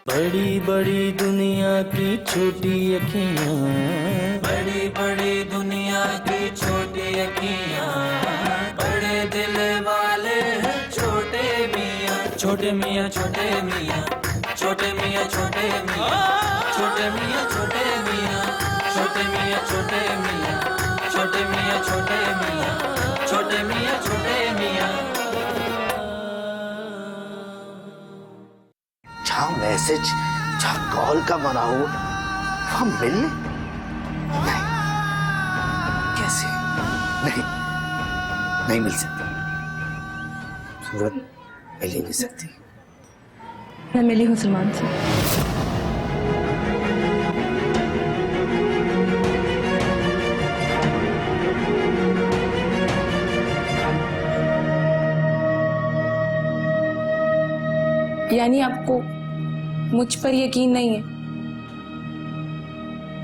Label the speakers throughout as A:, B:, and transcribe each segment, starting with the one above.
A: बड़ी बड़ी दुनिया की छोटी अखियाँ, बड़ी बड़ी दुनिया की छोटी अखियाँ, बड़े दिल वाले हैं छोटे मियाँ। छोटे मियाँ छोटे मियाँ, छोटे मियाँ छोटे मियाँ, छोटे मियाँ छोटे मियाँ, छोटे मियाँ छोटे मियाँ, छोटे मियाँ छोटे मियाँ, छोटे मियाँ छोटे मियाँ।
B: जहाँ मैसेज, जहाँ कॉल का मना हो, वहाँ मिलने नहीं, कैसे नहीं, नहीं मिल सकती। सूरत मिल ही नहीं सकती।
C: मैं मिली हूँ सलमान से। यानी आपको मुझ पर यकीन नहीं है?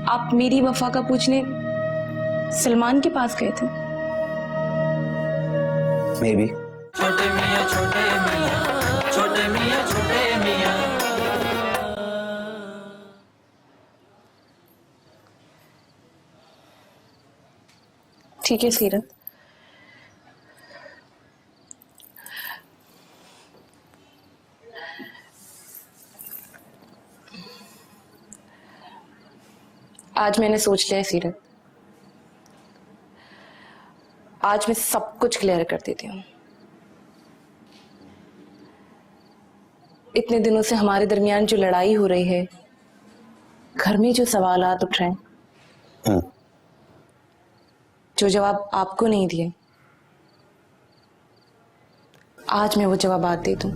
C: आप मेरी वफा का पूछने सलमान के पास गए थे?
B: May be.
A: छोटे मियाँ छोटे मियाँ, छोटे मियाँ छोटे मियाँ।
C: ठीक है सीरत, आज मैंने सोच लिया है सीरत, आज मैं सब कुछ क्लियर कर देती हूँ। इतने दिनों से हमारे दरमियान जो लड़ाई हो रही है, घर में जो सवालात उठ रहे हैं, जो जवाब आपको नहीं दिए, आज मैं वो जवाब दे दूं।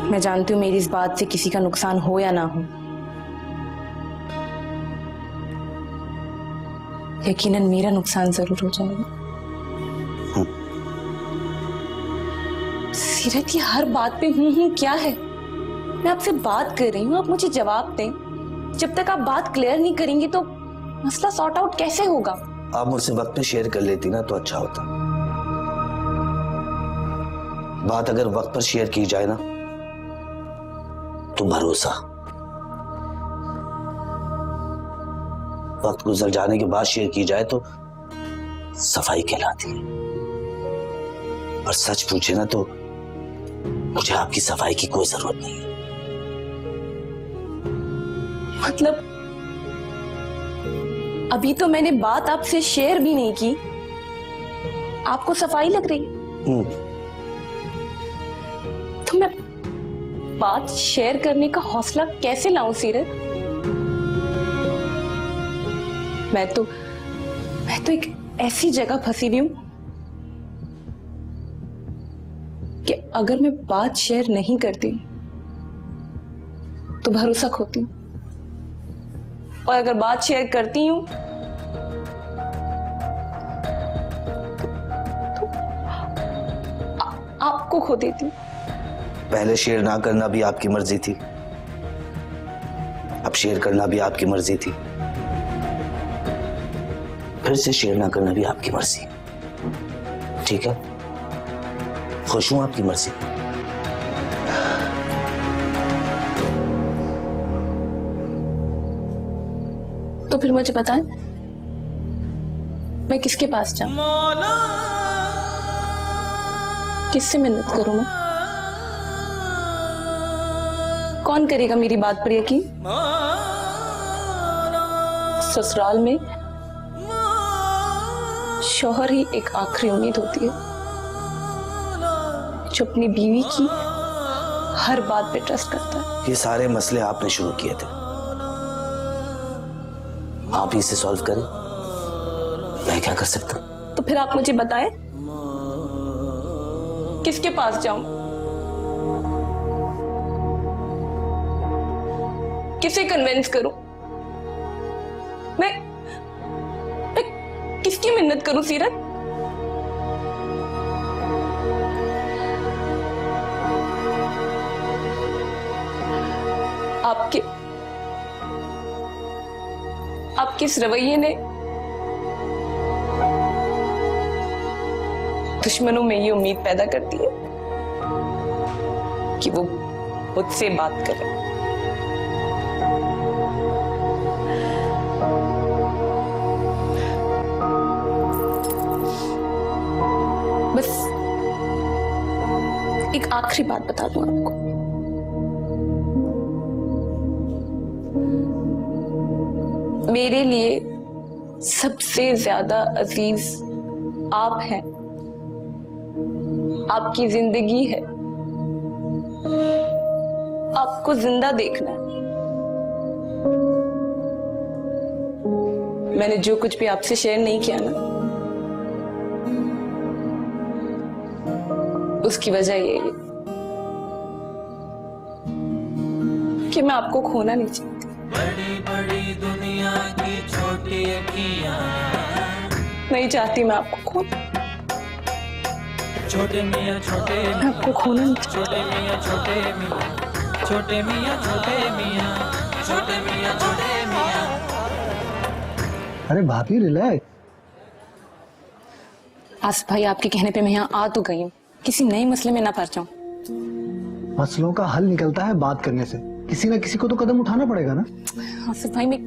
C: मैं जानती हूं मेरी इस बात से किसी का नुकसान हो या ना हो, यकीनन मेरा नुकसान जरूर हो जाएगा। सीरत, ये हर बात पे हूं क्या है? मैं आपसे बात कर रही हूँ, आप मुझे जवाब दें। जब तक आप बात क्लियर नहीं करेंगी तो मसला सॉर्ट आउट कैसे होगा?
B: आप मुझसे वक्त पे शेयर कर लेती ना तो अच्छा होता। बात अगर वक्त पर शेयर की जाए ना तो भरोसा, वक्त गुजर जाने के बाद शेयर की जाए तो सफाई कहलाती है। और सच पूछे ना तो मुझे आपकी सफाई की कोई जरूरत नहीं है।
C: मतलब अभी तो मैंने बात आपसे शेयर भी नहीं की, आपको सफाई लग रही? तो मैं बात शेयर करने का हौसला कैसे लाऊं सीरत? मैं तो एक ऐसी जगह फंसी हुई हूं कि अगर मैं बात शेयर नहीं करती तो भरोसा खोती हूं, और अगर बात शेयर करती हूं तो आपको खो देती हूं।
B: पहले शेयर ना करना भी आपकी मर्जी थी, अब शेयर करना भी आपकी मर्जी थी, फिर से शेयर ना करना भी आपकी मर्जी। ठीक है, खुश हूं आपकी मर्जी।
C: तो फिर मुझे बताएं, मैं किसके पास जाऊं? किससे मिन्नत करूं मैं? कौन करेगा मेरी बात पर यकीन? ससुराल में शौहर ही एक आखिरी उम्मीद होती है जो अपनी बीवी की हर बात पे ट्रस्ट करता है।
B: ये सारे मसले आपने शुरू किए थे, आप ही इसे सॉल्व करें, मैं क्या कर सकता?
C: तो फिर आप मुझे बताएं, किसके पास जाऊं? किसे कन्विंस करूं? मैं किसकी मिन्नत करूं सीरत? आपके इस रवैये ने दुश्मनों में ये उम्मीद पैदा करती है कि वो मुझसे बात करें। बस एक आखिरी बात बता दूं आपको, मेरे लिए सबसे ज्यादा अजीज आप हैं, आपकी जिंदगी है, आपको जिंदा देखना है। मैंने जो कुछ भी आपसे शेयर नहीं किया ना, उसकी वजह ये है कि मैं आपको खोना नहीं चाहती।
A: बड़ी बड़ी दुनिया की छोटी अखियां,
C: नहीं चाहती मैं आपको खोना।
A: छोटे मियां छोटे
C: मैं आपको खोना नहीं चाहती।
A: छोटे मियां छोटे मियां, छोटे मियां छोटे मियां, छोटे मियां छोटे मियां।
D: अरे भाभी रिलैक्स।
C: आसिफ भाई, आपके कहने पे मैं यहाँ आ तो गई हूँ, किसी नए मसले में ना फंस जाऊं।
D: मसलों का हल निकलता है बात करने से, किसी ना किसी को तो कदम उठाना पड़ेगा ना।
C: आसिफ भाई, मैं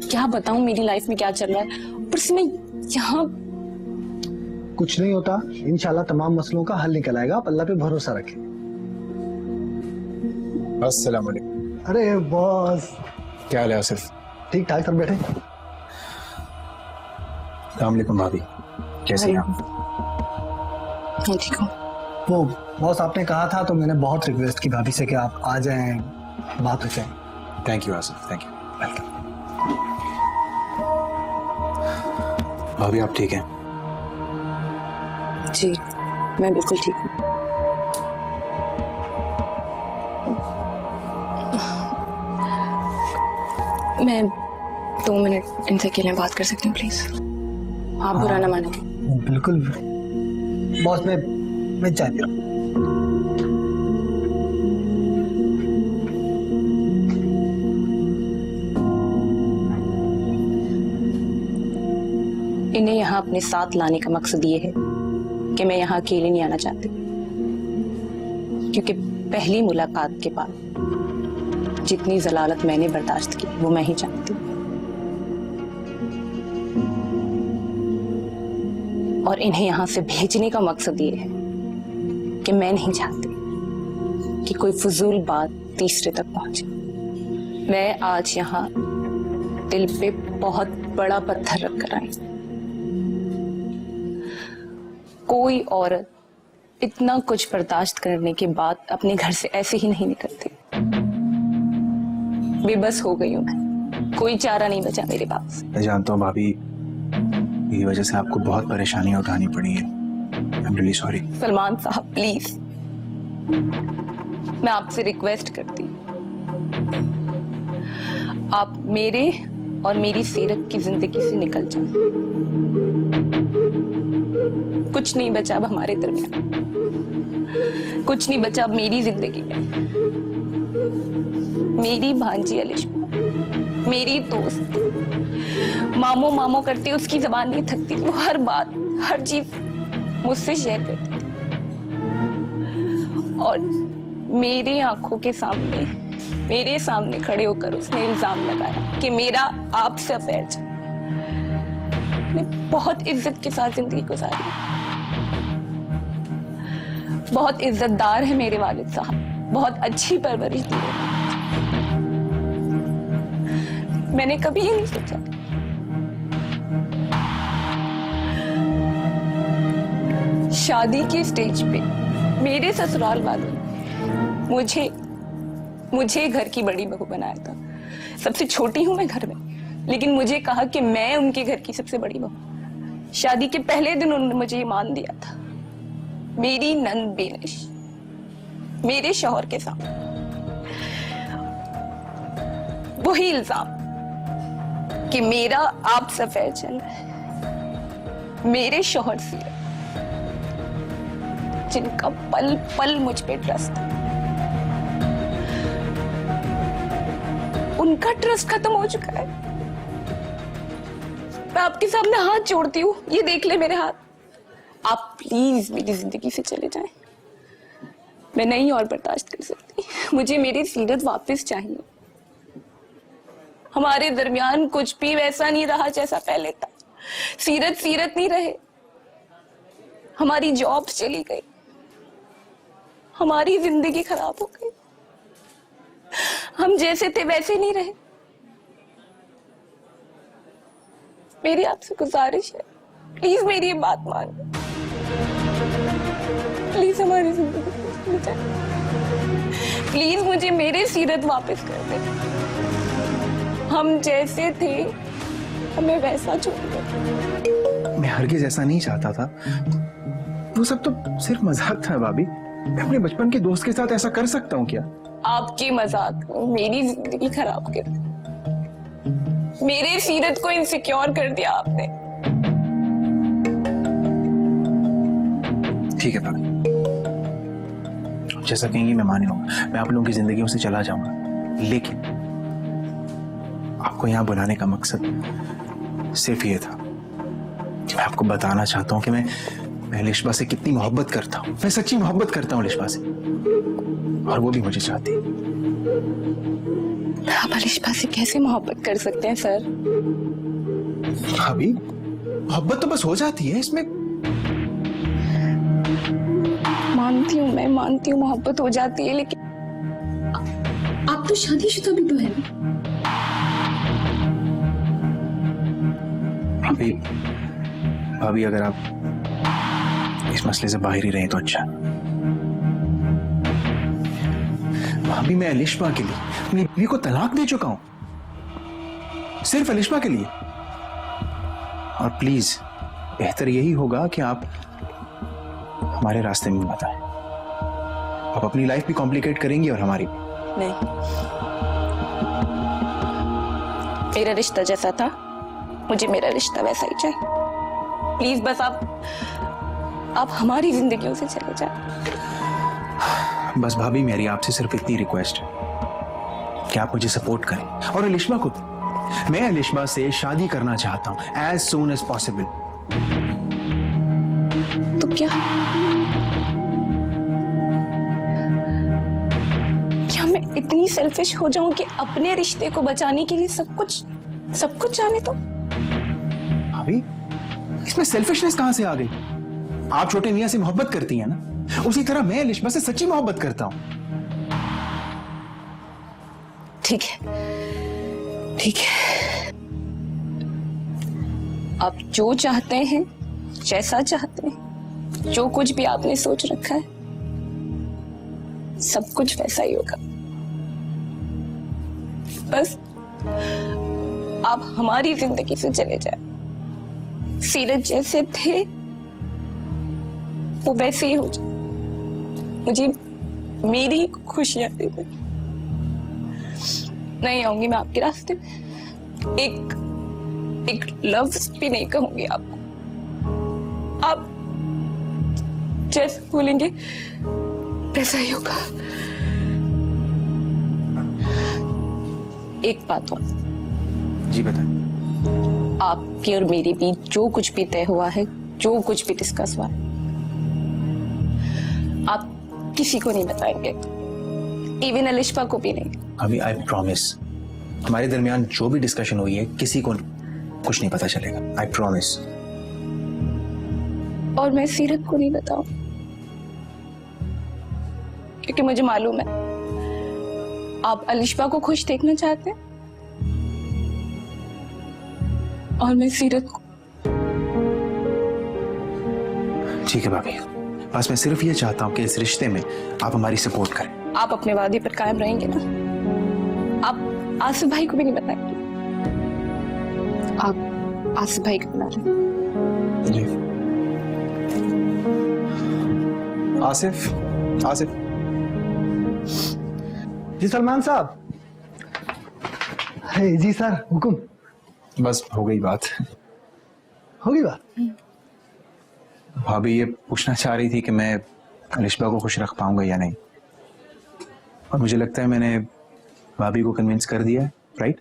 C: क्या बताऊं मेरी लाइफ में क्या चल रहा है, ऊपर से मैं यहाँ।
D: कुछ नहीं होता, इंशाल्लाह तमाम मसलों का हल निकल आएगा। आप अल्लाह पे भरोसा रखें।
E: अस्सलाम वालेकुम।
D: अरे बॉस,
E: क्या हाल है आसिफ?
D: ठीक ठाक, सब बैठे।
E: अस्सलाम वालेकुम भाभी, कैसे हैं आप?
C: मैं ठीक हूँ।
D: वो बॉस, आपने कहा था तो मैंने बहुत रिक्वेस्ट की भाभी से कि आप आ जाएं, बात हो जाए।
E: Thank you Asif, thank you. Welcome. भाभी आप ठीक हैं?
C: जी, मैं बिल्कुल ठीक हूँ। मैं 2 मिनट इनसे अकेले बात कर सकती हूँ प्लीज? आप बुरा ना मानेंगे?
D: बिल्कुल बॉस, मैं चाय पी रहा हूँ।
C: इन्हें यहाँ अपने साथ लाने का मकसद ये है कि मैं यहाँ अकेले नहीं आना चाहती, क्योंकि पहली मुलाकात के बाद जितनी जलालत मैंने बर्दाश्त की वो मैं ही जानती हूँ। और इन्हें यहाँ से भेजने का मकसद ये है कि मैं नहीं चाहती कि कोई फजूल बात तीसरे तक पहुंचे। मैं आज यहाँ दिल पे बहुत बड़ा पत्थर रख कर आई। कोई औरत इतना कुछ बर्दाश्त करने के बाद अपने घर से ऐसे ही नहीं निकलती। बेबस हो गई हूं मैं, कोई चारा नहीं बचा मेरे पास।
E: मैं जानता हूँ भाभी, मेरी वजह से आपको बहुत परेशानियां उठानी पड़ी है। I am really sorry.
C: Salman साहब प्लीज, मैं आपसे रिक्वेस्ट करती हूँ, आप मेरे और मेरी सीरत की जिंदगी से निकल जाओ। कुछ नहीं बचा अब हमारे दरमियान, कुछ नहीं बचा अब मेरी जिंदगी में। मेरी भांजी अलिशा, मेरी दोस्त, मामो मामो करती, उसकी जबान नहीं थकती, वो हर बात हर चीज मुझसे शेयर करती थी। और मेरी आंखों के सामने, मेरे सामने खड़े होकर उसने इल्जाम लगाया कि मेरा आपसे अफेयर चल। मैंने बहुत इज्जत के साथ जिंदगी गुजारी, बहुत इज्जतदार है मेरे वालिद साहब, बहुत अच्छी परवरिश दी है। मैंने कभी ये नहीं सोचा शादी के स्टेज पे मेरे ससुराल वालों ने मुझे घर की बड़ी बहू बनाया था। सबसे छोटी हूं मैं घर में, लेकिन मुझे कहा कि मैं उनके घर की सबसे बड़ी बहू। शादी के पहले दिन उन्होंने मुझे ये मान दिया था, मेरी नंद बेनिश मेरे शौहर के सामने वही इल्जाम कि मेरा आपसे अफेयर चल रहा है। मेरे शौहर से जिनका पल पल मुझ पे ट्रस्ट था, उनका ट्रस्ट खत्म हो चुका है। मैं आपके सामने हाथ जोड़ती हूँ, ये देख ले मेरे हाथ। आप प्लीज मेरी जिंदगी से चले जाएं। मैं नहीं और बर्दाश्त कर सकती। मुझे मेरी सीरत वापस चाहिए। हमारे दरमियान कुछ भी वैसा नहीं रहा जैसा पहले था। सीरत सीरत नहीं रहे। हमारी जॉब चली गई, हमारी जिंदगी खराब हो गई। हम जैसे थे वैसे नहीं रहे। मेरी आपसे गुजारिश है, प्लीज मेरी ये बात मान लो। प्लीज हमारी जिंदगी प्लीज मुझे मेरे सीरत वापस कर दे। हम जैसे थे हमें वैसा छोड़ दो।
E: मैं हरगिज ऐसा नहीं चाहता था। वो सब तो सिर्फ मजाक था भाभी। मैं अपने बचपन के दोस्त के साथ ऐसा कर सकता हूँ क्या?
C: आपकी मजाक मेरी जिंदगी खराब कर दी। मेरे सीरत को इनसिक्योर कर दिया आपने।
E: ठीक है भाभी, जैसा कहेंगी मैं मान लूंगा। मैं आप लोगों की जिंदगियों से चला जाऊंगा, लेकिन आपको यहाँ बुलाने का मकसद सिर्फ ये था कि मैं आपको बताना चाहता हूँ कि मैं लिशबा से कितनी मोहब्बत करता हूँ। मैं सच्ची मोहब्बत करता हूँ लिशबा से, और वो भी मुझे चाहती है।
C: आप लिशबा से कैसे मोहब्बत कर सकते हैं सर?
E: भाभी, मोहब्बत तो बस हो जाती है, इसमें
C: मानती हूँ, मैं मानती हूँ मोहब्बत हो जाती है, लेकिन आप तो शादीशुदा भी तो है ना।
E: भाभी अगर आप इस मसले से बाहर ही रहें तो अच्छा। भाभी, मैं अलिशबा के लिए अपनी बीवी को तलाक दे चुका हूं, सिर्फ अलिशबा के लिए। और प्लीज बेहतर यही होगा कि आप हमारे रास्ते में मत आए। आप अपनी लाइफ भी कॉम्प्लिकेट करेंगी और हमारी भी।
C: नहीं, मेरा रिश्ता जैसा था मुझे मेरा रिश्ता वैसा ही चाहिए। प्लीज बस आप हमारी जिंदगियों से चले जाए।
E: बस भाभी, मेरी आपसे सिर्फ इतनी रिक्वेस्ट है कि आप मुझे सपोर्ट करें, और अलिशबा को भी। मैं अलिशबा से शादी करना चाहता हूं एज सून एज पॉसिबल।
C: तो क्या मैं इतनी सेल्फिश हो जाऊं कि अपने रिश्ते को बचाने के लिए सब कुछ जाने दो?
E: भाभी, इसमें सेल्फिशनेस कहां से आ गई? आप छोटे मियां से मोहब्बत करती हैं ना, उसी तरह मैं अलिशबा से सच्ची मोहब्बत करता हूं।
C: ठीक है, ठीक है। आप जो चाहते हैं, जैसा चाहते हैं, जो कुछ भी आपने सोच रखा है, सब कुछ वैसा ही होगा। बस आप हमारी जिंदगी से चले जाए। सीरत जैसे थे वो वैसे ही हो जाए। मुझे मेरी खुशियां दे दे। नहीं आऊंगी मैं आपके रास्ते में। एक लफ्ज भी नहीं कहूंगी आपको। आप जैसे बोलेंगे वैसा ही होगा। एक बात और।
E: जी बताएं।
C: आपकी और मेरे बीच जो कुछ भी तय हुआ है, जो कुछ भी डिस्कस हुआ है, आप किसी को नहीं बताएंगे, इवन अलिशबा को भी नहीं।
E: अभी आई प्रॉमिस, हमारे दरमियान जो भी डिस्कशन हुई है किसी को कुछ नहीं पता चलेगा। I promise.
C: और मैं सीरत को नहीं बताऊं, क्योंकि मुझे मालूम है आप अलिशबा को खुश देखना चाहते हैं और मैं सीरत को।
E: ठीक है भाभी, बस मैं सिर्फ ये चाहता हूँ कि इस रिश्ते में आप हमारी सपोर्ट करें।
C: आप अपने वादे पर कायम रहेंगे ना? आप आसिफ भाई को भी नहीं बताएंगे? आप आसिफ भाई को बुला लें।
E: जी आसिफ।
D: जी सलमान साहब। जी सर, हुकुम।
E: बस हो गई बात।
D: होगी बात।
E: भाभी ये पूछना चाह रही थी कि मैं अलिशबा को खुश रख पाऊंगा या नहीं, और मुझे लगता है मैंने भाभी को कन्विंस कर दिया है, राइट?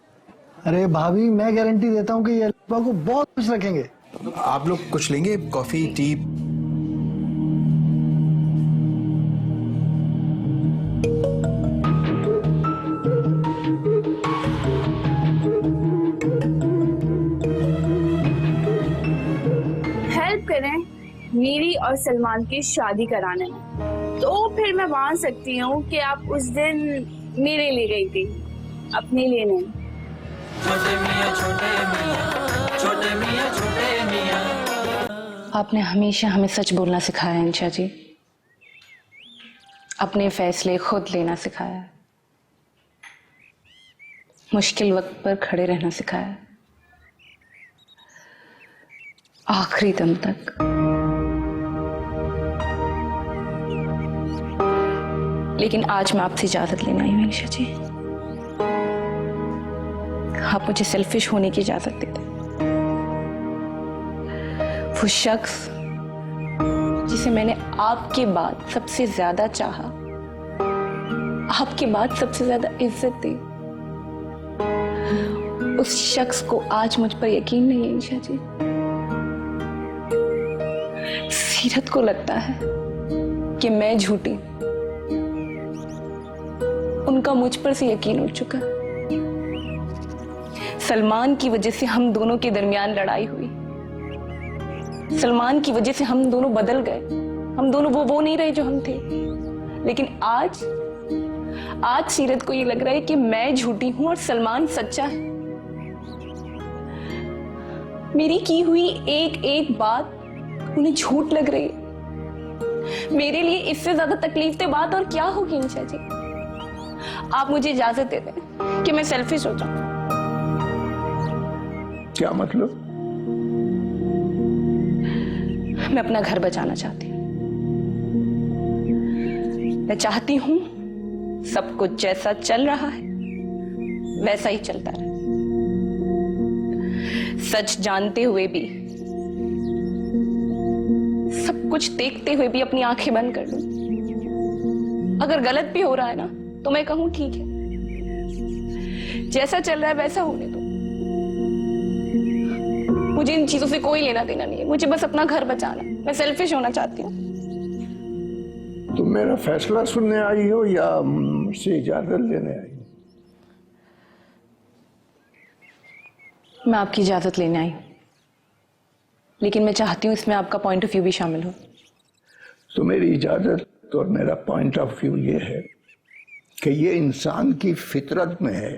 D: अरे भाभी, मैं गारंटी देता हूँ कि ये अलिशबा को बहुत खुश रखेंगे।
E: आप लोग कुछ लेंगे? Coffee, T?
F: हेल्प करें मेरी और सलमान की शादी कराने में, तो फिर मैं मान सकती हूँ कि आप उस दिन मेरे लिए गई थी, अपने लिए नहीं।
A: छोटे मियाँ छोटे मियाँ, छोटे मियाँ छोटे मियाँ।
C: आपने हमेशा हमें सच बोलना सिखाया है इंशा जी, अपने फैसले खुद लेना सिखाया है, मुश्किल वक्त पर खड़े रहना सिखाया है, आखिरी दम तक। लेकिन आज मैं आपसे इजाजत लेना आई हूं इंशा जी। आप मुझे सेल्फिश होने की इजाजत दे दें। वो शख्स जिसे मैंने आपके बाद सबसे ज्यादा चाहा, आपके बाद सबसे ज्यादा इज्जत दी, उस शख्स को आज मुझ पर यकीन नहीं है इंशा जी। सीरत को लगता है कि मैं झूठी, उनका मुझ पर से यकीन उठ चुका। सलमान की वजह से हम दोनों के दरमियान लड़ाई हुई, सलमान की वजह से हम दोनों बदल गए, हम दोनों वो नहीं रहे जो हम थे। लेकिन आज सीरत को ये लग रहा है कि मैं झूठी हूं और सलमान सच्चा है। मेरी की हुई एक एक बात उन्हें झूठ लग रही है। मेरे लिए इससे ज्यादा तकलीफ दे बात और क्या होगी इंशा जी। आप मुझे इजाजत दे दें कि मैं सेल्फिश हो जाऊं।
E: क्या मतलब?
C: मैं अपना घर बचाना चाहती हूँ। मैं चाहती हूं सब कुछ जैसा चल रहा है वैसा ही चलता रहे, सच जानते हुए भी, सब कुछ देखते हुए भी अपनी आंखें बंद कर लूं। अगर गलत भी हो रहा है ना तो मैं कहूं ठीक है, जैसा चल रहा है वैसा होने दो। मुझे इन चीजों से कोई लेना देना नहीं है, मुझे बस अपना घर बचाना। मैं सेल्फिश होना चाहती हूँ।
G: तुम मेरा फैसला सुनने आई हो या मुझसे इजाजत लेने आई हो?
C: मैं आपकी इजाजत लेने आई हूं, लेकिन मैं चाहती हूँ इसमें आपका पॉइंट ऑफ व्यू भी शामिल हो।
G: तो मेरी इजाजत और मेरा पॉइंट ऑफ व्यू ये है कि ये इंसान की फितरत में है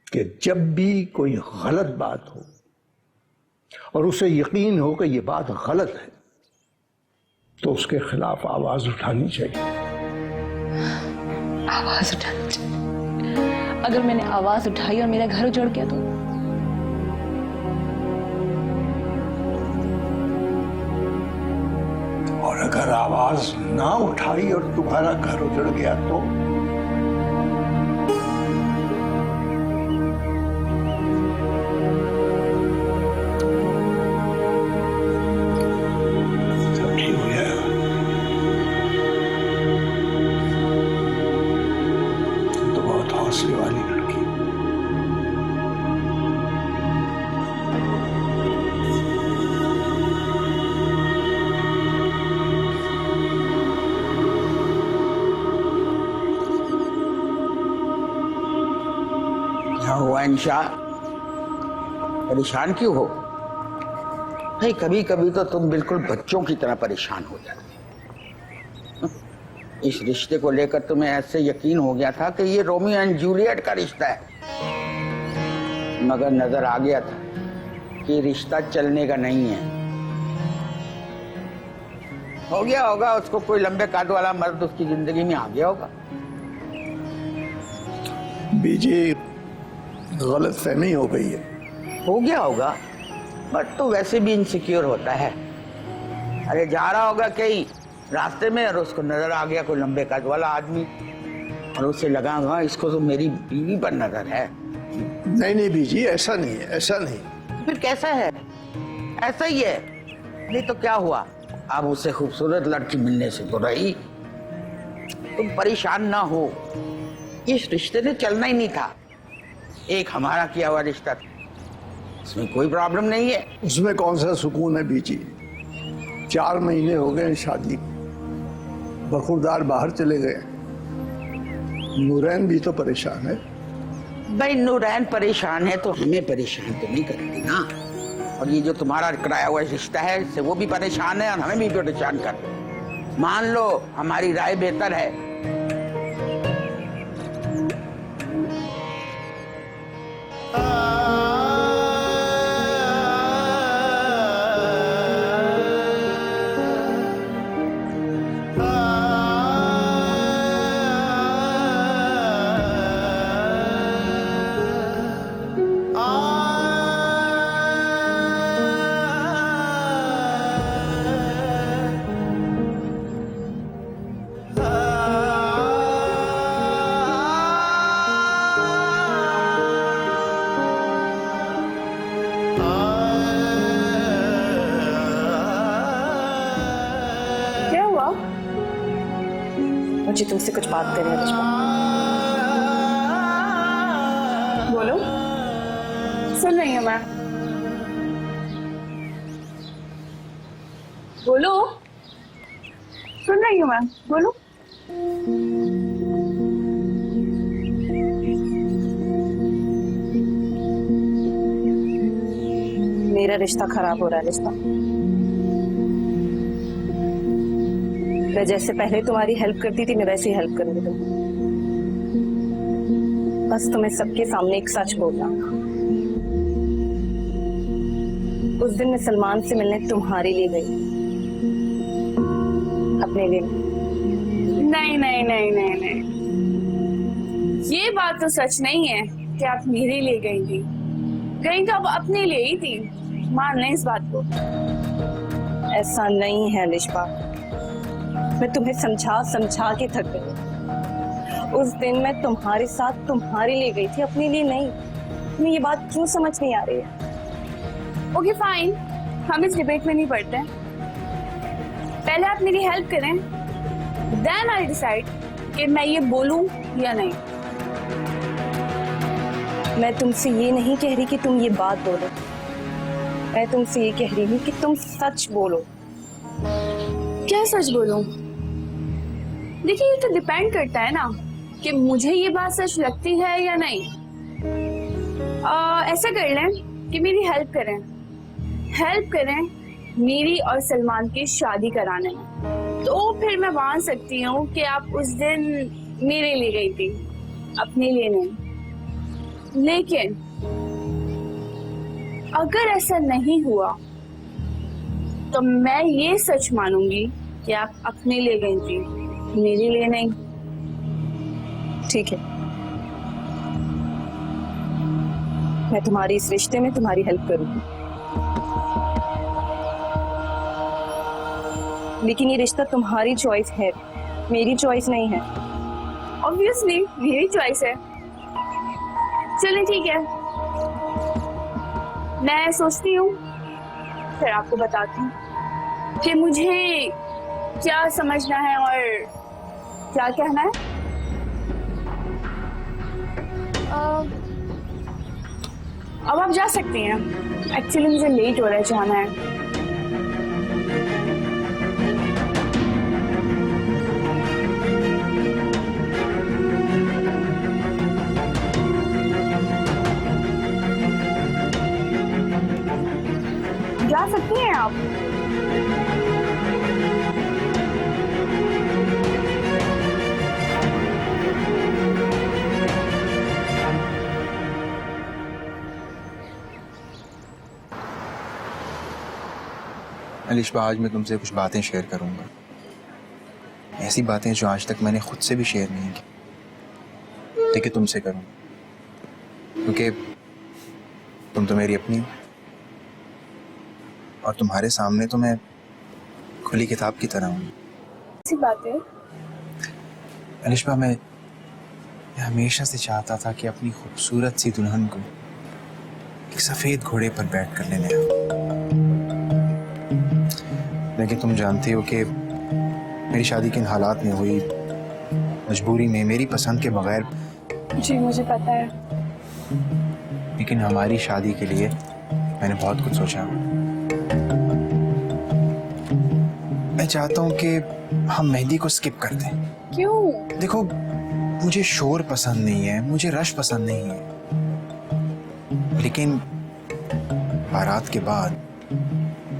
G: कि जब भी कोई गलत बात हो और उसे यकीन हो कि ये बात गलत है तो उसके खिलाफ आवाज उठानी चाहिए।
C: आवाज उठानी चाहिए। अगर मैंने आवाज उठाई और मेरा घर उजड़ गया तो?
G: और अगर आवाज ना उठाई और तुम्हारा घर उजड़ गया तो? सब ठीक हो जाएगा। तुम तो बहुत हौसले वाली लड़की।
H: क्या हुआ इंशा, परेशान क्यों हो? भाई कभी कभी तो तुम बिल्कुल बच्चों की तरह परेशान हो जाते हो। इस रिश्ते को लेकर तुम्हें ऐसे यकीन हो गया था कि ये रोमियो एंड जूलियट का रिश्ता है, मगर नजर आ गया था कि रिश्ता चलने का नहीं है। हो गया होगा उसको कोई लंबे काट वाला मर्द उसकी जिंदगी में आ गया होगा।
G: बीजी गलत फहमी हो गई है।
H: हो गया होगा, बट तो वैसे भी इनसिक्योर होता है। अरे जा रहा होगा कहीं रास्ते में और उसको नजर आ गया कोई लंबे कद वाला आदमी और उससे लगा हाँ इसको तो मेरी बीवी पर नजर है।
G: नहीं नहीं बीजी, ऐसा नहीं है, ऐसा नहीं।
H: फिर कैसा है? ऐसा ही है। नहीं तो क्या हुआ, अब उससे खूबसूरत लड़की मिलने से तो रही। तुम परेशान ना हो, इस रिश्ते से चलना ही नहीं था। एक हमारा किया हुआ रिश्ता था, इसमें कोई प्रॉब्लम नहीं है।
G: उसमें कौन सा सुकून है बीजी? 4 महीने हो गए शादी, बखूरदार बाहर चले गए। नूरैन भी तो परेशान है।
H: भाई नूरैन परेशान है तो हमें परेशान तो नहीं करेगी ना। और ये जो तुम्हारा कराया हुआ रिश्ता है इससे वो भी परेशान है और हमें भी परेशान कर रहे हैं। मान लो हमारी राय बेहतर है।
F: क्या हुआ?
C: मुझे तुमसे कुछ बात करनी है रिश्मा।
F: बोलो, सुन रही हूँ मैं। बोलो, सुन रही हूँ मैं, बोलो।
C: मेरा रिश्ता खराब हो रहा है रिश्ता। मैं जैसे पहले तुम्हारी हेल्प करती थी मैं वैसे ही हेल्प करूंगी तुम। बस तुम्हें सबके सामने एक सच बोलना। उस दिन मैं सलमान से मिलने तुम्हारे लिए गई, अपने लिए
F: नहीं नहीं नहीं नहीं नहीं, ये बात तो सच नहीं है कि आप मेरे लिए गई थी। गई तो अब अपने लिए ही थी, मान लें इस बात को।
C: ऐसा नहीं है लिशबा, मैं तुम्हें समझा समझा के थक गई। उस दिन मैं तुम्हारे साथ तुम्हारे लिए गई थी, अपने लिए नहीं। तुम्हें ये बात क्यों समझ नहीं आ रही है?
F: ओके फाइन, हम इस डिबेट में नहीं पड़ते। पहले आप मेरी हेल्प करें, देन आई डिसाइड कि मैं ये बोलूं या नहीं।
C: मैं तुमसे ये नहीं कह रही कि तुम ये बात बोलो, मैं तुमसे ये कह रही हूँ कि तुम सच बोलो।
F: क्या सच बोलूं? देखिए ये तो डिपेंड करता है ना कि मुझे ये बात सच लगती है या नहीं। ऐसा कर लें कि मेरी हेल्प करें मेरी और सलमान की शादी कराने में। तो फिर मैं मान सकती हूँ कि आप उस दिन मेरे लिए गई थी, अपने लिए नहीं। लेकिन अगर ऐसा नहीं हुआ तो मैं ये सच मानूंगी कि आप अपने लिए गई थी, मेरे लिए नहीं।
C: ठीक है, मैं तुम्हारी इस रिश्ते में तुम्हारी हेल्प करूंगी, लेकिन ये रिश्ता तुम्हारी चॉइस है, मेरी चॉइस नहीं है।
F: ऑब्वियसली मेरी चॉइस है। चलिए ठीक है, मैं सोचती हूँ फिर आपको बताती हूँ कि मुझे क्या समझना है और क्या कहना है। अब आप जा सकती हैं, एक्चुअली मुझे लेट हो रहा है, जाना है। जा सकती हैं आप।
E: अलिशबा, आज मैं तुमसे कुछ बातें शेयर करूंगा, ऐसी बातें जो आज तक मैंने खुद से भी शेयर नहीं की, लेकिन तुमसे करूँ क्योंकि तुम तो मेरी अपनी हो और तुम्हारे सामने तो मैं खुली किताब की तरह हूँ।
F: ऐसी बात है।
E: अलिशबा, मैं हमेशा से चाहता था कि अपनी खूबसूरत सी दुल्हन को एक सफेद घोड़े पर बैठ कर लेने आऊं, लेकिन तुम जानती हो कि मेरी शादी किन हालात में हुई, मजबूरी में, मेरी पसंद के बगैर।
F: जी मुझे पता है।
E: लेकिन हमारी शादी के लिए मैंने बहुत कुछ सोचा। मैं चाहता हूं कि हम मेहंदी को स्किप कर दें।
F: क्यों?
E: देखो, मुझे शोर पसंद नहीं है, मुझे रश पसंद नहीं है, लेकिन बारात के बाद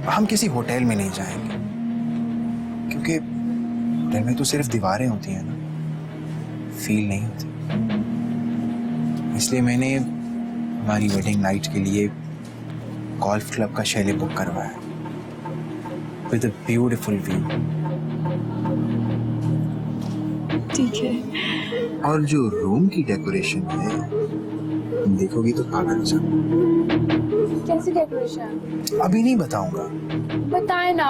E: हम किसी होटल में नहीं जाएंगे, क्योंकि होटल में तो सिर्फ दीवारें होती हैं ना, फील नहीं होती। इसलिए मैंने हमारी वेडिंग नाइट के लिए गोल्फ क्लब का शैले बुक करवाया विद अ ब्यूटीफुल व्यू।
F: ठीक है।
E: और जो रूम की डेकोरेशन है, तुम देखोगी तो पागल जाओ।
F: कैसी डेकोरेशन?
E: अभी नहीं बताऊंगा,
F: बताए ना।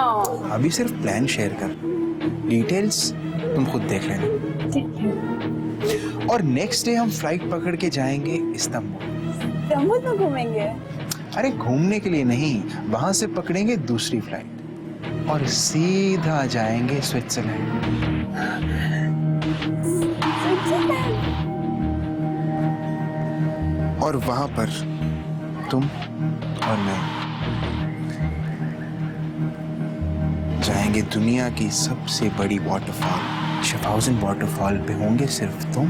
E: अभी सिर्फ प्लान शेयर कर, डिटेल्स तुम खुद देख लेना।
F: ठीक है।
E: और नेक्स्ट डे हम फ्लाइट पकड़ के जाएंगे इस्तांबुल।
F: जम्मू में घूमेंगे?
E: अरे घूमने के लिए नहीं, वहां से पकड़ेंगे दूसरी फ्लाइट और सीधा जाएंगे स्विट्जरलैंड। और वहां पर तुम और मैं जाएंगे दुनिया की सबसे बड़ी वाटरफॉल, शफाउजन वाटरफॉल पे होंगे सिर्फ तुम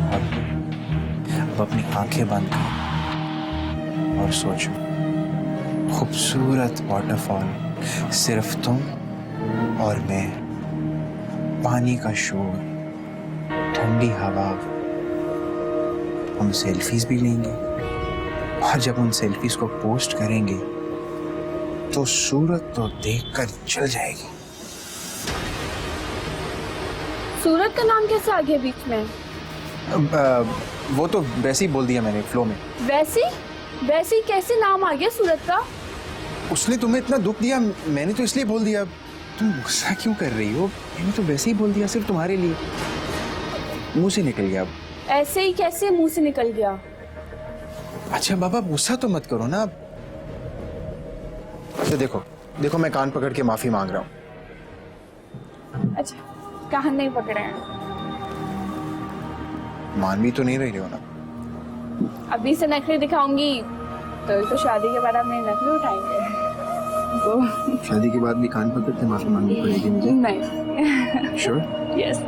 E: और मैं। अब अपनी आंखें बंद करो और सोचो, खूबसूरत वाटरफॉल, सिर्फ तुम और मैं, पानी का शोर, ठंडी हवा। हम सेल्फीज भी लेंगे और जब उन सेल्फीज को पोस्ट करेंगे तो सूरत तो देखकर जल जाएगी।
F: सूरत का नाम कैसे आ गया बीच में?
E: वो तो वैसे ही बोल दिया मैंने फ्लो में।
F: वैसे कैसे नाम आ गया सूरत का?
E: उसने तुम्हें इतना दुख दिया, मैंने तो इसलिए बोल दिया। तुम गुस्सा क्यों कर रही हो? मैंने तो वैसे ही बोल दिया, सिर्फ तुम्हारे लिए। मुंह से निकल गया।
F: ऐसे ही कैसे मुंह से निकल गया?
E: अच्छा बाबा, गुस्सा तो मत करो ना। तो देखो मैं कान पकड़ के माफी मांग रहा हूँ।
F: अच्छा, कान नहीं पकड़े हैं?
E: मान भी तो नहीं रही हो ना।
F: अभी से नखरे दिखाऊंगी तो शादी के बाद आप मेरे नखरे उठाएंगे। तो
E: शादी के बाद भी कान पकड़ के माफी मांगनी पड़ेगी मुझे?
F: नहीं।
E: श्योर?
F: यस।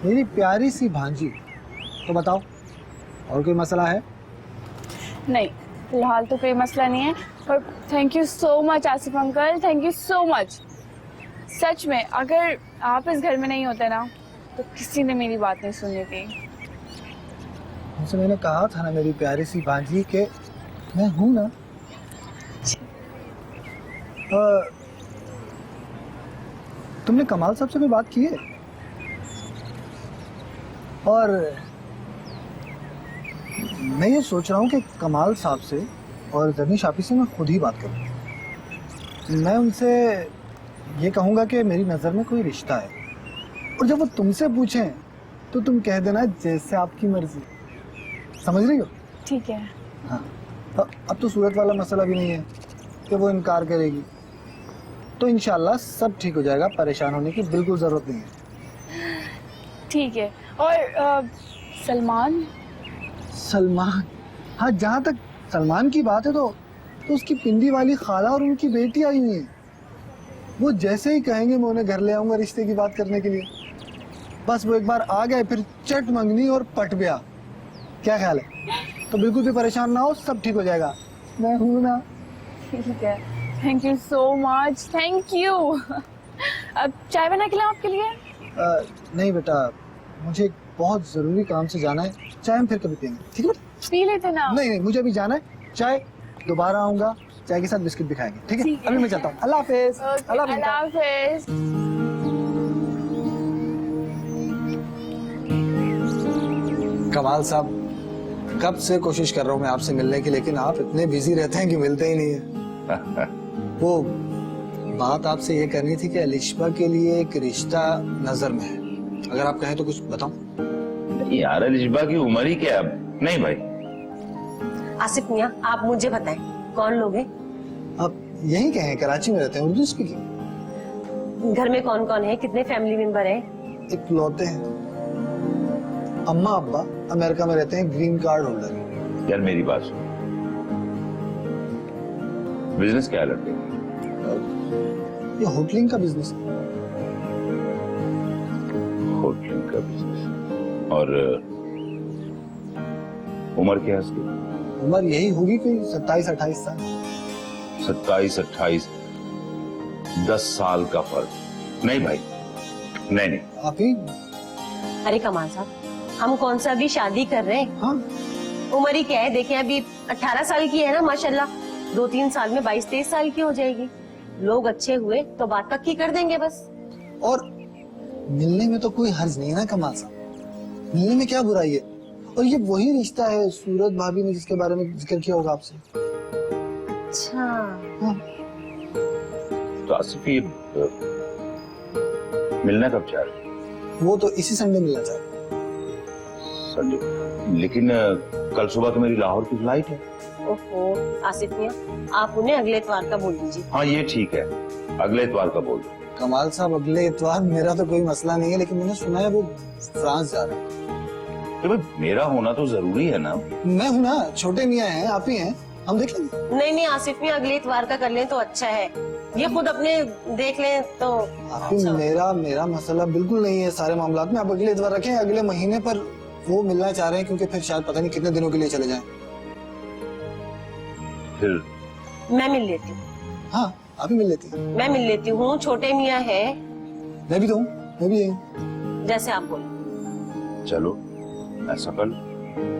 D: मेरी प्यारी सी भांजी, तो बताओ और कोई मसला है?
F: नहीं, फिलहाल तो कोई मसला नहीं है, पर thank you so much Asif uncle, thank you so much. सच में अगर आप इस घर में नहीं होते ना तो किसी ने मेरी बात नहीं सुननी थी।
D: उनसे मैंने कहा था ना मेरी प्यारी सी भांजी के मैं हूं ना। तुमने कमाल साहब से भी बात की है? और मैं ये सोच रहा हूँ कि कमाल साहब से और जर्निश आपी से मैं खुद ही बात करूँ। मैं उनसे ये कहूँगा कि मेरी नज़र में कोई रिश्ता है, और जब वो तुमसे पूछें तो तुम कह देना जैसे आपकी मर्जी। समझ रही हो?
F: ठीक है।
D: हाँ, अब तो सूरत वाला मसला भी नहीं है कि वो इनकार करेगी, तो इंशाल्लाह सब ठीक हो जाएगा। परेशान होने की बिल्कुल ज़रूरत नहीं है।
F: ठीक है। और सलमान?
D: हाँ, जहाँ तक सलमान की बात है तो उसकी पिंडी वाली खाला और उनकी बेटी आई हुई है। वो जैसे ही कहेंगे मैं उन्हें घर ले आऊँगा रिश्ते की बात करने के लिए। बस वो एक बार आ गए फिर चट मंगनी और पट ब्याह। क्या ख्याल है? तो बिल्कुल भी परेशान ना हो, सब ठीक हो जाएगा। मैं हूँ ना।
F: ठीक है, thank you so much, thank you. अब चाय बना के लाऊं आपके लिए?
D: नहीं बेटा, मुझे एक बहुत ज़रूरी काम से जाना है। चाय हम फिर कभी पियेंगे, ठीक है?
F: पी लेते ना।
D: नहीं, मुझे अभी जाना है। चाय दोबारा आऊँगा, चाय के साथ बिस्किट भी खाएंगे, ठीक है? अभी मैं चलता हूँ। अल्लाह हाफिज।
F: अल्लाह हाफिज।
D: कमाल साहब, कब से कोशिश कर रहा हूँ मैं आपसे मिलने की, लेकिन आप इतने बिजी रहते हैं कि मिलते ही नहीं है। वो बात आपसे ये करनी थी कि अलिशबा के लिए एक रिश्ता नजर में है। अगर आप कहें तो कुछ बताऊं?
B: यार अलिशबा की उम्र ही क्या अब? नहीं भाई।
I: आसिफ मियां, आप मुझे बताएं कौन लोग हैं?
D: आप यहीं कहें, कराची में रहते हैं, उर्दू स्पीकिंग।
I: घर में कौन कौन है? कितने फैमिली मेंबर हैं?
D: इकलौते हैं। अम्मा अब्बा अमेरिका में रहते हैं, ग्रीन कार्ड होल्डर।
B: यार मेरी बात सुन, बिजनेस क्या लड़के?
D: ये होटलिंग का बिजनेस है।
J: का बिजनेस। और उम्र क्या है उसकी?
D: उम्र यही होगी कोई 27-28 साल।
J: 27-28, 10 साल का फर्क। नहीं भाई, नहीं।
D: आप ही?
I: अरे कमाल साहब, हम कौन सा अभी शादी कर रहे हैं?
D: हाँ,
I: उम्र ही क्या है, देखें अभी 18 साल की है ना माशाल्लाह, 2-3 साल में 22-23 साल की हो जाएगी। लोग अच्छे हुए तो बात पक्की कर देंगे बस।
D: और मिलने में तो कोई हर्ज नहीं है ना कमाल साहब, मिलने में क्या बुराई है? और ये वही रिश्ता है सूरत भाभी ने जिसके बारे में जिक्र किया होगा आपसे।
I: अच्छा।
D: हाँ।
J: तो आसिफ ये मिलना कब चाह रहे?
D: वो तो इसी संडे मिलना चाहते।
J: संडे? लेकिन कल सुबह तो मेरी लाहौर की फ्लाइट है।
I: ओहो आसिफ मियां, आप उन्हें अगले इतवार का बोल दीजिए।
J: हाँ ये ठीक है, अगले इतवार का बोल दो।
D: कमाल साहब अगले इतवार मेरा तो कोई मसला नहीं है, लेकिन मैंने सुना है वो फ्रांस जा रहे हैं।
J: तो भाई मेरा होना तो जरूरी है ना।
D: मैं हूँ ना, छोटे मियाँ हैं, आप ही हैं, हम देख लेंगे।
I: नहीं आसिफ मियां, अगले इतवार का कर लें तो अच्छा है, ये खुद अपने देख लें तो
D: आप ही मेरा मसला बिल्कुल नहीं है सारे मामलात में। आप अगले इतवार रखें, अगले महीने पर वो मिलना चाह रहे हैं क्योंकि फिर शायद पता नहीं कितने दिनों के लिए चले जाएं।
J: फिर
I: मैं मिल लेती हूँ।
D: हाँ आप ही मिल लेती हैं।
I: मैं मिल लेती हूँ, छोटे मियाँ है।
D: मैं भी तो हूँ, मैं भी यही।
I: जैसे आप बोलो।
J: चलो ऐसा कर।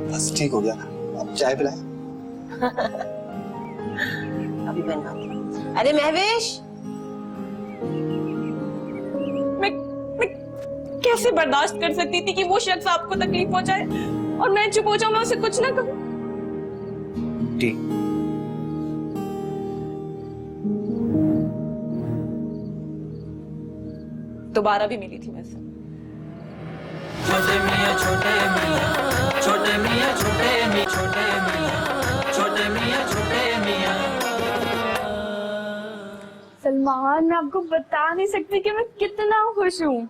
D: बस ठीक हो गया ना, अब चाय पिलाएं।
I: अभी बनाती हूँ। अरे महवेश,
C: मैं कैसे बर्दाश्त कर सकती थी कि वो शख्स आपको तकलीफ पहुंचाए और मैं चुप हो जाऊं, मैं उसे कुछ ना कहूं।
E: ठीक।
C: दोबारा भी मिली थी मैं से।
A: छोटे मियाँ छोटे मियाँ, छोटे मियाँ छोटे मियाँ, छोटे मियाँ, छोटे मियाँ छोटे मियाँ।
F: सलमान, मैं आपको बता नहीं सकती कि मैं कितना खुश हूँ।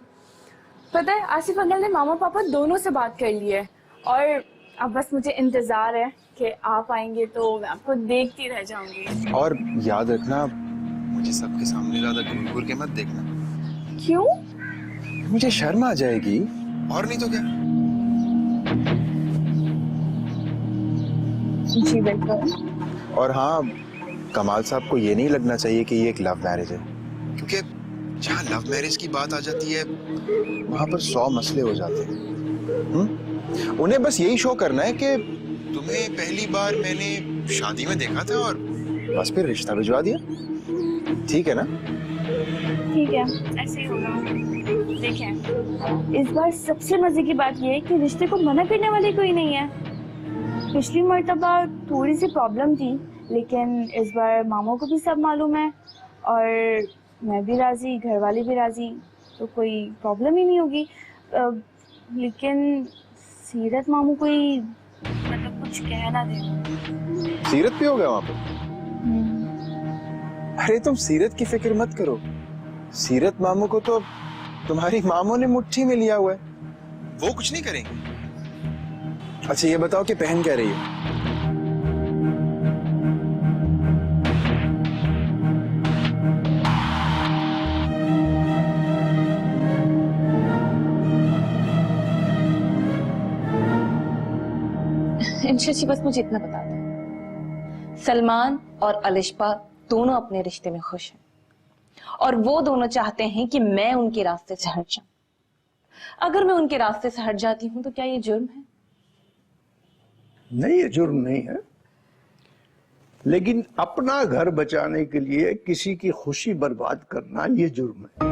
F: पता है आसिफ अंकल ने मामा पापा दोनों से बात कर ली है और अब बस मुझे इंतजार है कि आप आएंगे तो मैं आपको देखती रह जाऊंगी।
E: और याद रखना, मुझे सबके सामने ज्यादा घूर के मत देखना।
F: क्यों?
E: मुझे शर्म आ जाएगी, और नहीं तो क्या।
F: जी बिल्कुल।
E: और हाँ, कमाल साहब को ये नहीं लगना चाहिए कि ये एक लव मैरिज है, क्योंकि जहाँ लव मैरिज की बात आ जाती है वहां पर 100 मसले हो जाते हैं। उन्हें बस यही शो करना है कि तुम्हें पहली बार मैंने शादी में देखा था और बस फिर रिश्ता भिजवा दिया। ठीक है ना?
F: ठीक है, ऐसे ही होगा। देखें, इस बार सबसे मजे की बात यह है कि रिश्ते को मना करने वाले कोई नहीं है। पिछली मर्तबा थोड़ी सी प्रॉब्लम थी, लेकिन इस बार मामों को भी सब मालूम है और मैं भी राजी, घर वाले भी राजी, तो कोई प्रॉब्लम ही नहीं होगी। लेकिन सीरत मामू कोई मतलब कुछ कह ना दे।
E: सीरत भी हो गया वहां पे? अरे तुम सीरत की फिक्र मत करो, सीरत मामू को तो तुम्हारी मामू ने मुट्ठी में लिया हुआ है, वो कुछ नहीं करेंगे। अच्छा ये बताओ कि पहन क्या रही है?
C: इंशाची बस मुझे इतना बता दो, सलमान और अलिशा दोनों अपने रिश्ते में खुश हैं और वो दोनों चाहते हैं कि मैं उनके रास्ते से हट जाऊं। अगर मैं उनके रास्ते से हट जाती हूं तो क्या ये जुर्म है?
G: नहीं, ये जुर्म नहीं है, लेकिन अपना घर बचाने के लिए किसी की खुशी बर्बाद करना ये जुर्म है।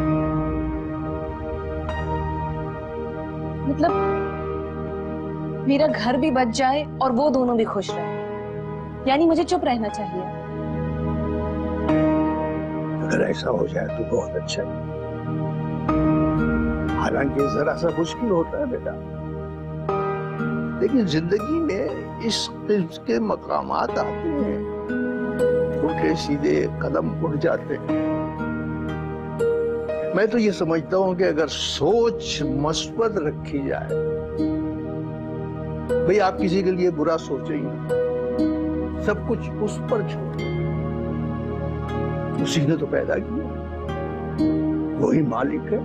C: मतलब मेरा घर भी बच जाए और वो दोनों भी खुश रहे, यानी मुझे चुप रहना चाहिए?
G: अगर ऐसा हो जाए तो बहुत अच्छा है, हालांकि जरा सा मुश्किल होता है बेटा, लेकिन जिंदगी में इस किस्म के मकामात आते हैं, उल्टे सीधे कदम उठ जाते हैं। मैं तो ये समझता हूं कि अगर सोच मस्बत रखी जाए, भाई आप किसी के लिए बुरा सोचेंगे, सब कुछ उस पर छोड़, उसी ने तो पैदा किया, वही मालिक है,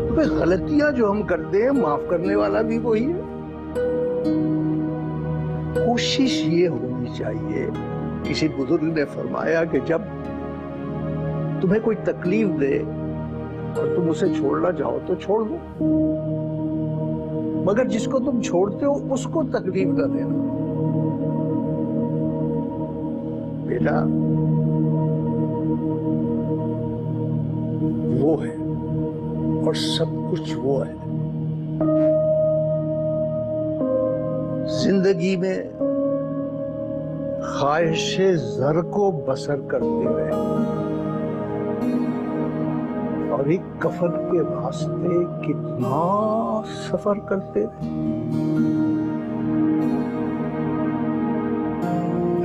G: तो पे गलतियां जो हम करते हैं माफ करने वाला भी वही है। कोशिश ये होनी चाहिए, किसी बुजुर्ग ने फरमाया कि जब तुम्हें कोई तकलीफ दे और तुम उसे छोड़ना चाहो तो छोड़ दो, मगर जिसको तुम छोड़ते हो उसको तकलीफ न देना। बेटा वो है और सब कुछ वो है। जिंदगी में ख्वाहिशे ज़र को बसर करते रहे और एक कफन के वास्ते कितना सफर करते रहे।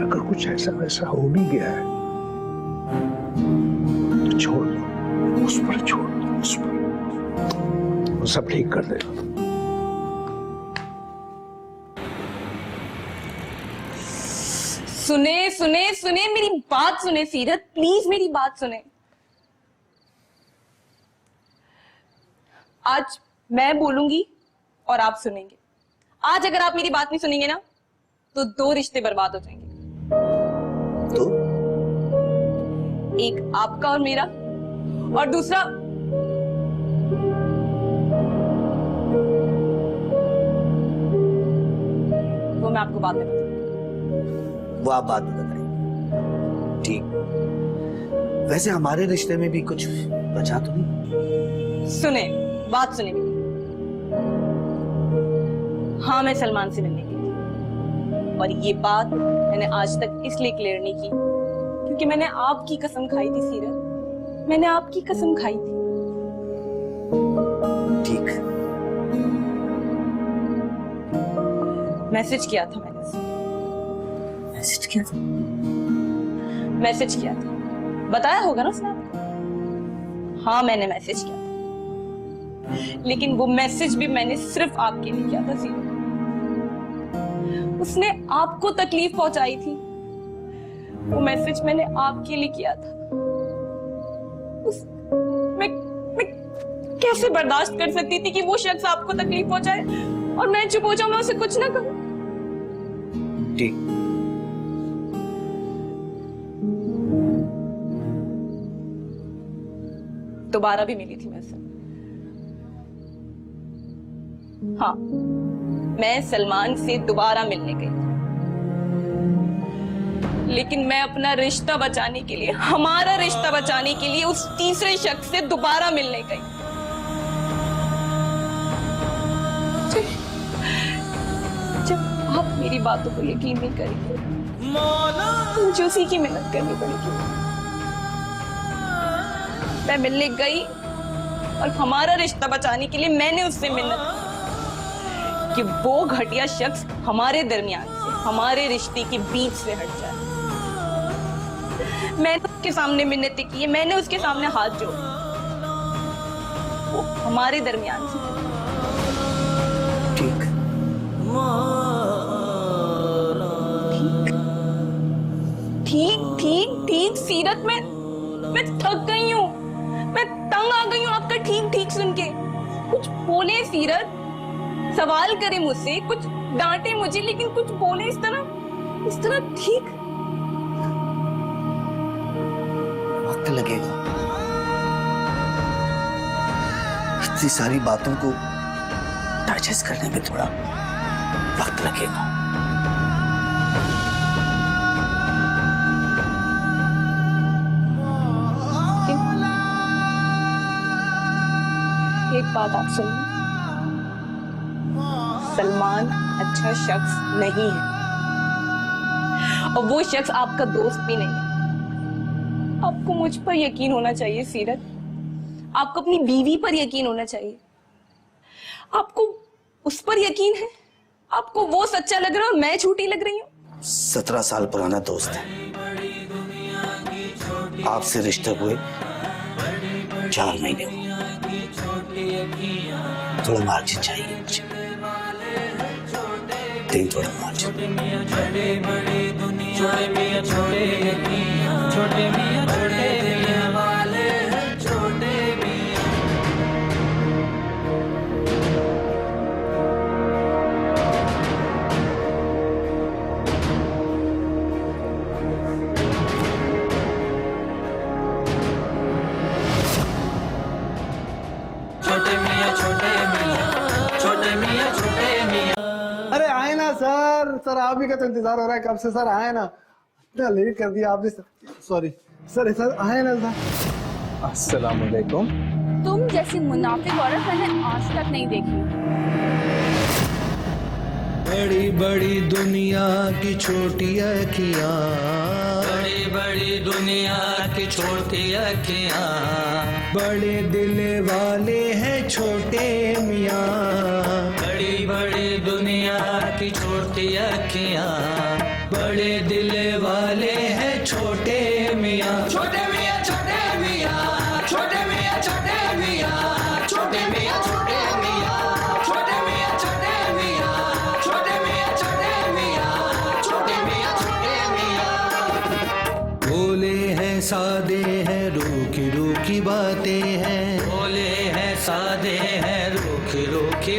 G: अगर कुछ ऐसा वैसा हो भी गया है तो छोड़ दो, उस पर छोड़ दो, उस पर, वो सब ठीक कर देगा।
C: सुने सुने सुने, मेरी बात सुने सीरत, प्लीज मेरी बात सुने। आज मैं बोलूंगी और आप सुनेंगे। आज अगर आप मेरी बात नहीं सुनेंगे ना तो 2 रिश्ते बर्बाद हो जाएंगे।
B: तो
C: एक आपका और मेरा, और दूसरा वो मैं आपको बाद में बताऊंगी।
B: वो आप बात बताइए। ठीक, वैसे हमारे रिश्ते में भी कुछ बचा तो नहीं?
C: सुने, बात सुने मेरी। हाँ, मैं सलमान से मिलने गई थी और ये बात मैंने आज तक इसलिए क्लियर नहीं की क्योंकि मैंने आपकी कसम खाई थी सीरत, मैंने आपकी कसम खाई थी।
B: ठीक,
C: मैसेज किया था मैंने उसे।
B: मैसेज किया था?
C: मैसेज किया था, बताया होगा ना उसने आपको। हाँ, मैंने मैसेज किया था, लेकिन वो मैसेज भी मैंने सिर्फ आपके लिए किया था सीरत। उसने आपको तकलीफ पहुंचाई थी, वो मैसेज मैंने आपके लिए किया था। मैं कैसे बर्दाश्त कर सकती थी कि वो शख्स आपको तकलीफ पहुंचाए और मैं चुप हो जाऊं, मैं उसे कुछ ना कहूं।
B: ठीक,
C: दोबारा भी मिली थी मैं उससे। हाँ, मैं सलमान से दोबारा मिलने गई, लेकिन मैं अपना रिश्ता बचाने के लिए, हमारा रिश्ता बचाने के लिए उस तीसरे शख्स से दोबारा मिलने गई। जब आप मेरी बातों को यकीन नहीं करेंगे तो मुझे उसी की मेहनत करनी पड़ेगी। मैं मिलने गई और हमारा रिश्ता बचाने के लिए मैंने उससे मिन्नत की कि वो घटिया शख्स हमारे दरमियान से, हमारे रिश्ते के बीच से हट जाए। मैंने उसके सामने मिन्नतें की, मैंने उसके सामने हाथ जोड़े, वो हमारे दरमियान से।
B: ठीक,
C: ठीक ठीक ठीक सीरत, मैं थक गई हूँ, मैं तंग आ गई हूँ आपका ठीक ठीक सुन के। कुछ बोले सीरत, सवाल करे मुझसे, कुछ डांटे मुझे, लेकिन कुछ बोले इस तरह ठीक।
B: वक्त लगेगा, इतनी सारी बातों को डाइजेस्ट करने में थोड़ा वक्त लगेगा।
C: एक बात आप सुनिए, सलमान अच्छा शख्स नहीं है और वो शख्स आपका दोस्त भी नहीं है। आपको मुझ पर यकीन होना चाहिए सीरत, आपको अपनी बीवी पर यकीन होना चाहिए। आपको उस पर यकीन है, आपको वो सच्चा लग रहा है और मैं झूठी लग रही हूँ।
B: 17 साल पुराना दोस्त है, आपसे रिश्ते हुए 4 महीने हुए। थोड़ा मार्जिन चाहिए मुझे, दे थोड़ा मार्जिन।
D: सर आप ही का तो इंतजार हो रहा है कब से। सर आए ना, इतना लेट कर दिया आपने। सॉरी सर, सर आए ना सर।
E: अस्सलाम वालेकुम।
F: तुम जैसी मुनाफिक औरत मैंने आज तक नहीं देखी।
A: बड़ी बड़ी दुनिया की छोटी अखियाँ, बड़ी बड़ी दुनिया की छोटी अखियाँ, बड़े दिल वाले हैं छोटे मियाँ। बड़ी बड़ी दुनिया की छोटी अखियाँ, बड़े दिल वाले हैं छोटे मियाँ। छोटे मियाँ छोटे मियाँ, छोटे मियाँ छोटे मियाँ, छोटे मियाँ छोटे मियाँ, छोटे मियाँ छोटे मियाँ, छोटे मियाँ छोटे मियाँ, छोटे मियाँ छोटे मियाँ। भोले हैं सादे हैं रूखी रूखी बातें हैं, भोले हैं सादे हैं रूखी रूखी